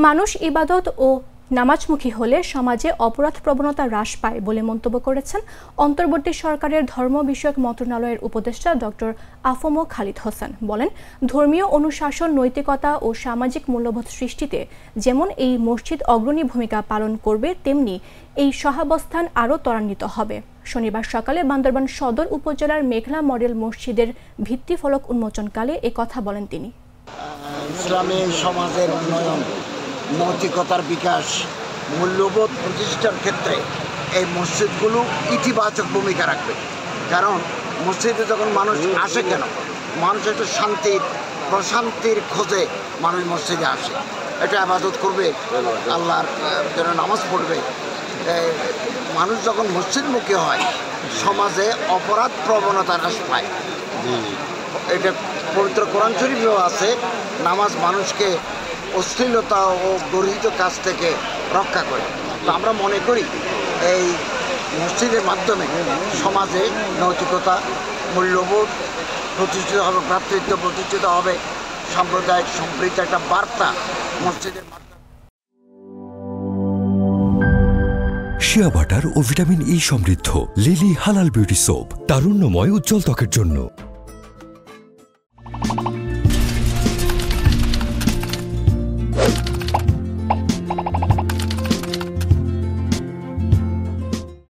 মানুষ ইবাদত ও নামাজমুখী হলে সমাজে অপরাধ প্রবণতা হ্রাস পায় বলে মন্তব্য করেছেন অন্তর্বর্তী সরকারের ধর্ম বিষয়ক মন্ত্রণালয়ের উপদেষ্টা ডক্টর আফম খালিদ হোসেন। বলেন, ধর্মীয় অনুশাসন, নৈতিকতা ও সামাজিক মূল্যবোধ সৃষ্টিতে যেমন এই মসজিদ অগ্রণী ভূমিকা পালন করবে, তেমনি এই সহাবস্থান আরও ত্বরান্বিত হবে। শনিবার সকালে বান্দরবান সদর উপজেলার মেঘলা মডেল মসজিদের ভিত্তিফলক উন্মোচনকালে একথা বলেন তিনি। ইসলামী সমাজের উন্নয়ন, নৈতিকতার বিকাশ, মূল্যবোধ প্রতিষ্ঠার ক্ষেত্রে এই মসজিদগুলো ইতিবাচক ভূমিকা রাখবে। কারণ মসজিদে যখন মানুষ আসে, কেন মানুষ একটা প্রশান্তির খোঁজে মানুষ মসজিদে আসে, এটা ইবাদত করবে, আল্লাহর জন্য নামাজ পড়বে। মানুষ যখন মসজিদমুখী হয়, সমাজে অপরাধ প্রবণতা হ্রাস পায়। এটা পবিত্র কোরআন শরীফেও আছে, নামাজ মানুষকে অশ্লীলতা ও গর্হিত কাজ থেকে রক্ষা করে। তো আমরা মনে করি এই মসজিদের মাধ্যমে সমাজে নৈতিকতা, মূল্যবোধ প্রতিষ্ঠিত হবে, ভ্রাতৃত্ব প্রতিষ্ঠিত হবে, সাম্প্রদায়িক সম্প্রীতি একটা বার্তা মসজিদের মাধ্যমে। শিয়া বাটার ও ভিটামিন ই সমৃদ্ধ লিলি হালাল বিউটি সোপ, তারুণ্যময় উজ্জ্বল ত্বকের জন্য।